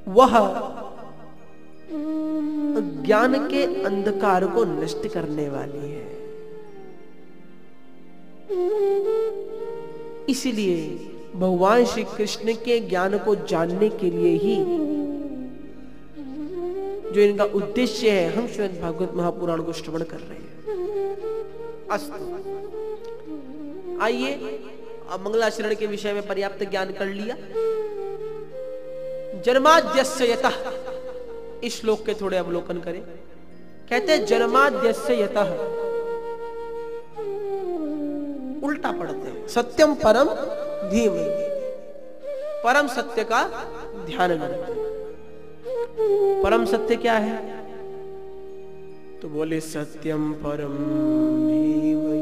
वह ज्ञान के अंधकार को नष्ट करने वाली है। इसलिए भगवान श्री कृष्ण के ज्ञान को जानने के लिए ही जो इनका उद्देश्य है, हम श्रीमद् भागवत महापुराण को श्रवण कर रहे हैं। अस्तु, आइए अब मंगलाचरण के विषय में पर्याप्त ज्ञान कर लिया। जन्माद्यस्य यतः, इस श्लोक के थोड़े अवलोकन करें। कहते हैं जन्माद्यस्य यतः, उल्टा पढ़ते हैं, सत्यम परम धीमहि, परम सत्य का ध्यान करते हैं। परम सत्य क्या है? तो बोले सत्यम परम धीमहि,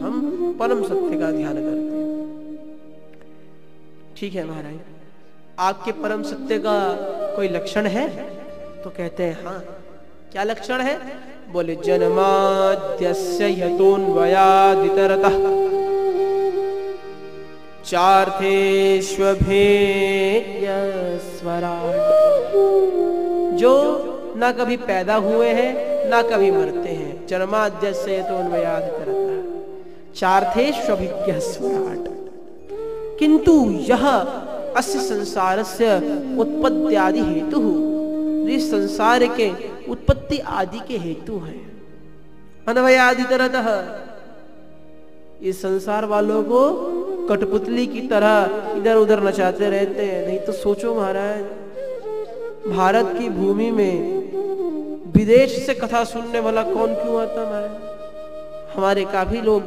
हम परम सत्य का ध्यान करते हैं। ठीक है महाराज, आपके परम सत्य का कोई लक्षण है? तो कहते हैं हाँ। क्या लक्षण है? बोले जन्माद्यस्य यतोऽन्वयादितरतः चार्थेष्वभिज्ञस्वराट्, जो ना कभी पैदा हुए हैं ना कभी मरते हैं। जन्माद्यस्य यतोऽन्वयादितरतः चार्थेष्वभिज्ञस्वराट्, किंतु यह अस्य संसारस्य उत्पत्त्यादि हेतु, इस संसार के उत्पत्ति आदि के हेतु है। अन्वयादितरतः, इस संसार वालों को कठपुतली की तरह इधर उधर नचाते रहते हैं। नहीं तो सोचो महाराज, भारत की भूमि में विदेश से कथा सुनने वाला कौन क्यों आता महाराज? हमारे काफी लोग,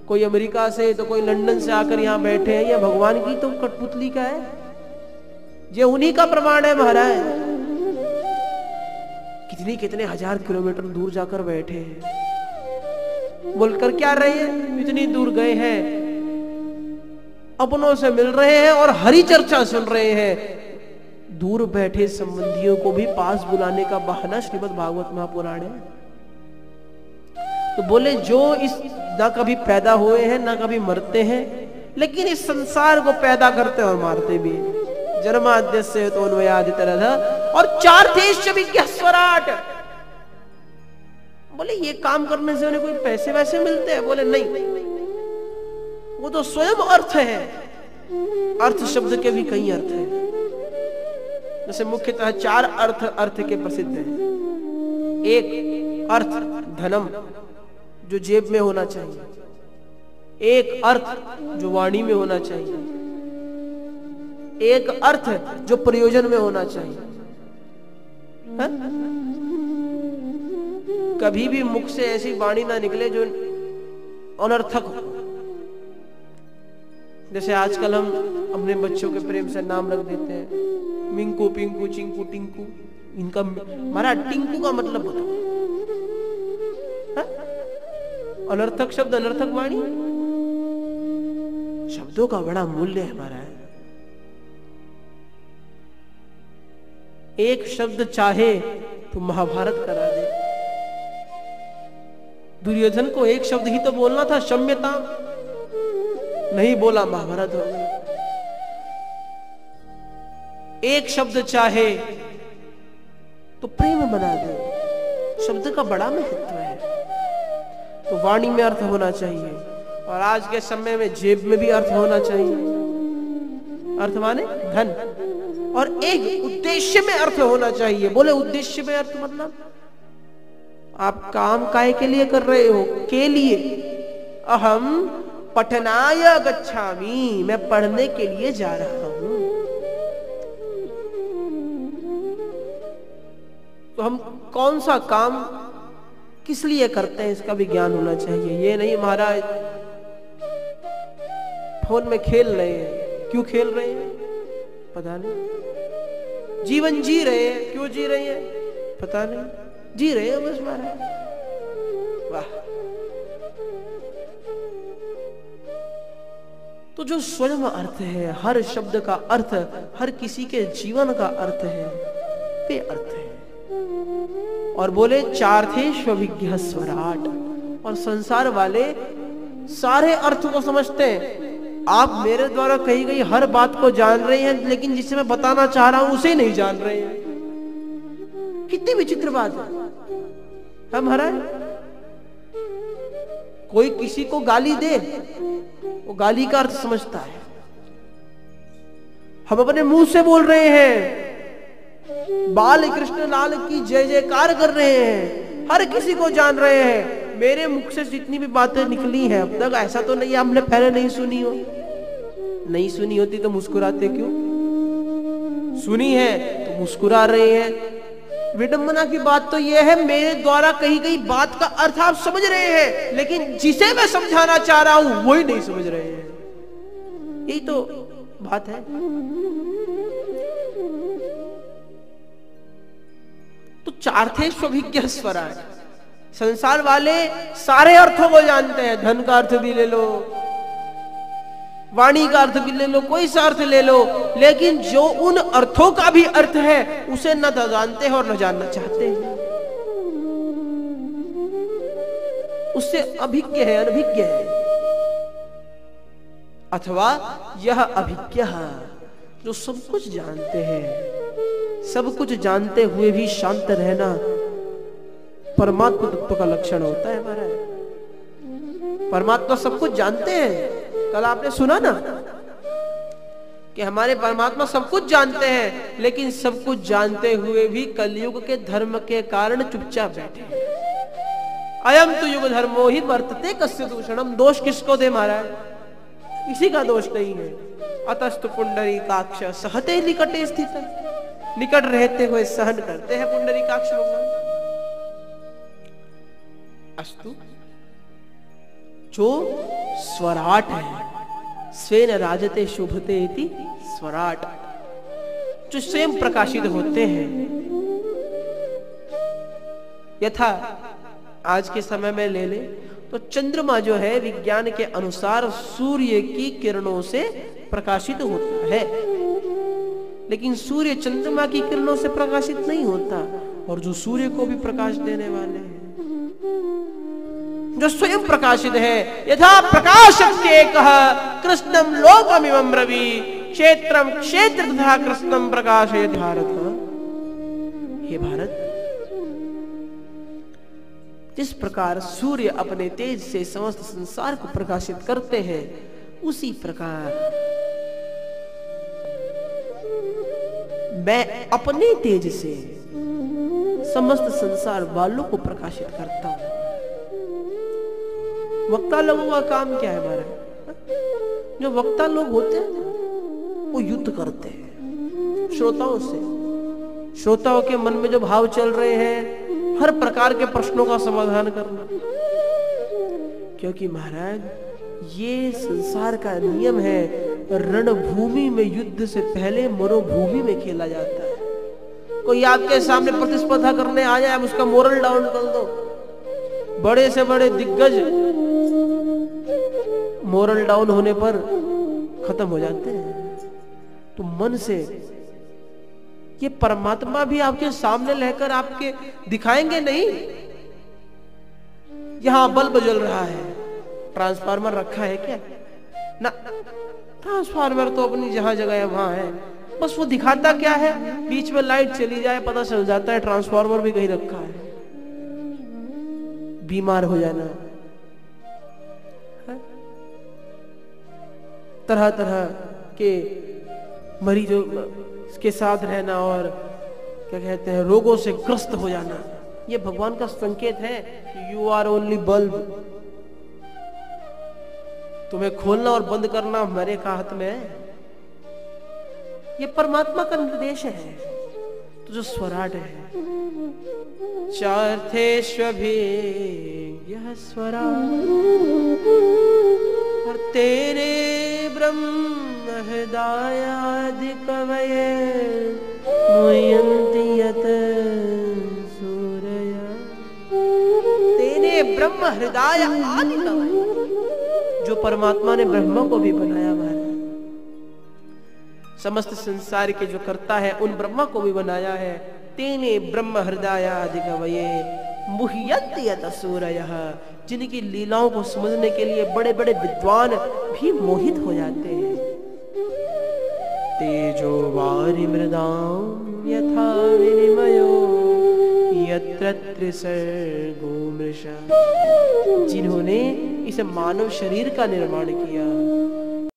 कोई अमेरिका से तो कोई लंदन से आकर यहाँ बैठे हैं। ये भगवान की तो कठपुतली का है, ये उन्हीं का प्रमाण है महाराज। कितने कितने हजार किलोमीटर दूर जाकर बैठे हैं, बोलकर क्या रहे हैं? इतनी दूर गए हैं, अपनों से मिल रहे हैं और हरि चर्चा सुन रहे हैं। दूर बैठे संबंधियों को भी पास बुलाने का बहाना श्रीमद् भागवत महापुराण है। तो बोले जो इस ना कभी पैदा हुए हैं ना कभी मरते हैं, लेकिन इस संसार को पैदा करते और मारते भी। जन्माद्यस्य यतोऽन्वयादितरतः और चार्थेष्वभिज्ञस्वराट्, बोले ये काम करने से उन्हें कोई पैसे वैसे मिलते हैं? बोले नहीं, वो तो स्वयं अर्थ है। अर्थ शब्द के भी कई अर्थ हैं। जैसे मुख्यतः चार अर्थ के प्रसिद्ध हैं। एक अर्थ धनम, जो जेब में होना चाहिए। एक अर्थ जो वाणी में होना चाहिए। एक अर्थ जो प्रयोजन में होना चाहिए। है? कभी भी मुख से ऐसी वाणी ना निकले जो अनर्थक हो। जैसे आजकल हम अपने बच्चों के प्रेम से नाम रख देते हैं, मिंकू पिंकू चिंकू टिंकू। इनका हमारा टिंकू का मतलब बताओ। अनर्थक शब्द, अनर्थक वाणी। शब्दों का बड़ा मूल्य है हमारा। एक शब्द चाहे तो महाभारत करा दे। दुर्योधन को एक शब्द ही तो बोलना था, क्षम्यता, नहीं बोला, महाभारत हो गई। एक शब्द चाहे तो प्रेम बना दे। शब्द का बड़ा महत्व है। तो वाणी में अर्थ होना चाहिए, और आज के समय में जेब में भी अर्थ होना चाहिए। अर्थ माने धन, और एक उद्देश्य में अर्थ होना चाहिए। बोले उद्देश्य में अर्थ मतलब आप काम काय के लिए कर रहे हो? के लिए। अहम पठनाय गच्छामि, मैं पढ़ने के लिए जा रहा हूं। तो हम कौन सा काम किस लिए करते हैं, इसका भी ज्ञान होना चाहिए। ये नहीं महाराज फोन में खेल रहे हैं। क्यों खेल रहे हैं पता नहीं। जीवन जी रहे हैं, क्यों जी रहे हैं पता नहीं, जी रहे हैं बस महाराज। वाह। तो जो स्वयं अर्थ है, हर शब्द का अर्थ, हर किसी के जीवन का अर्थ है, वे अर्थ है। और बोले चार्थेष्वभिज्ञस्वराट्, और संसार वाले सारे अर्थ को समझते हैं। आप मेरे द्वारा कही गई हर बात को जान रहे हैं, लेकिन जिसे मैं बताना चाह रहा हूं उसे नहीं जान रहे हैं। कितनी विचित्र बात है। हम महाराज, कोई किसी को गाली दे, वो गाली का अर्थ समझता है। हम अपने मुंह से बोल रहे हैं, बाल कृष्ण लाल की जय जयकार कर रहे हैं, हर किसी को जान रहे हैं। मेरे मुख से जितनी भी बातें निकली हैं अब तक, ऐसा तो नहीं हमने पहले नहीं सुनी हो। नहीं सुनी होती तो मुस्कुराते क्यों? सुनी है तो मुस्कुरा रहे हैं। विडंबना की बात तो यह है, मेरे द्वारा कही गई बात का अर्थ आप समझ रहे हैं, लेकिन जिसे मैं समझाना चाह रहा हूं वही नहीं समझ रहे हैं। यही तो बात है। तो चार थे स्वभिज्ञ स्वराट। संसार वाले सारे अर्थों को जानते हैं। धन का अर्थ भी ले लो, वाणी का अर्थ भी ले लो, कोई सा अर्थ ले लो, लेकिन जो उन अर्थों का भी अर्थ है उसे न जानते हैं और न जानना चाहते हैं। उससे अभिज्ञ है, अनभिज्ञ है। अथवा यह अभिज्ञ जो सब कुछ जानते हैं, सब कुछ जानते हुए भी शांत रहना परमात्मा तत्व का लक्षण होता है। हमारा परमात्मा सब कुछ जानते हैं। कल आपने सुना ना कि हमारे परमात्मा सब कुछ जानते हैं, लेकिन सब कुछ जानते हुए भी कलयुग के धर्म के कारण चुपचाप बैठे। अयम तो युग धर्मो ही वर्तते कस्य दूषणम। दोष किसको दे महाराज? किसी का दोष नहीं है। अतस्तु पुंडरीकाक्ष सहते निकटे स्थित। निकट रहते हुए सहन करते हैं पुंडरीकाक्ष भगवान। अस्तु, जो स्वराट है, स्वेन राजते शुभते इति स्वराट, जो स्वयं प्रकाशित होते हैं। यथा आज के समय में ले ले तो चंद्रमा जो है विज्ञान के अनुसार सूर्य की किरणों से प्रकाशित होता है, लेकिन सूर्य चंद्रमा की किरणों से प्रकाशित नहीं होता। और जो सूर्य को भी प्रकाश देने वाले हैं, जो स्वयं प्रकाशित है, यथा प्रकाशत्येकः कृष्णं लोकमिमं रवि क्षेत्रं क्षेत्र तथा कृष्णं प्रकाशयति भारत। हे भारत, जिस प्रकार सूर्य अपने तेज से समस्त संसार को प्रकाशित करते हैं, उसी प्रकार मैं अपने तेज से समस्त संसार वालों को प्रकाशित करता हूं। वक्ता लोगों का काम क्या है हमारा? जो वक्ता लोग होते हैं वो युद्ध करते हैं श्रोताओं से। श्रोताओं के मन में जो भाव चल रहे हैं, हर प्रकार के प्रश्नों का समाधान करना। क्योंकि महाराज ये संसार का नियम है, रणभूमि में युद्ध से पहले मनोभूमि में खेला जाता है। कोई आपके सामने प्रतिस्पर्धा करने आ जाए, उसका मोरल डाउन कर दो। बड़े से बड़े दिग्गज मोरल डाउन होने पर खत्म हो जाते हैं। तो मन से ये परमात्मा भी आपके सामने रहकर आपके दिखाएंगे नहीं। यहां बल्ब जल रहा है, ट्रांसफार्मर रखा है क्या? ना, ट्रांसफार्मर तो अपनी जहां जगह है वहां है, बस वो दिखाता क्या है? बीच में लाइट चली जाए पता चल जाता है ट्रांसफार्मर भी कहीं रखा है। बीमार हो जाना, तरह तरह के मरीजों के साथ रहना और क्या कहते हैं रोगों से ग्रस्त हो जाना, ये भगवान का संकेत है कि यू आर ओनली बल्ब। तुम्हें खोलना और बंद करना मेरे का हाथ में है। ये परमात्मा का निर्देश है। तो जो स्वराट है, चार्थेष्वभि यह स्वराट और तेरे ब्रह्म हृदयादि कवये मुह्यन्ति यत सूरय। तेरे ब्रह्म हृदय आदि कवये, जो परमात्मा ने ब्रह्मा को भी बनाया महाराज, समस्त संसार के जो करता है उन ब्रह्मा को भी बनाया है। तेने ब्रह्म हृदय आदि कवये मुह्यन्ति यतः सूरयः, जिनकी लीलाओं को समझने के लिए बड़े बड़े विद्वान भी मोहित हो जाते हैं। तेजो वारि मृदां यथा विनिमयो यत्र त्रिसर्गो मृषा, जिन्होंने इस मानव शरीर का निर्माण किया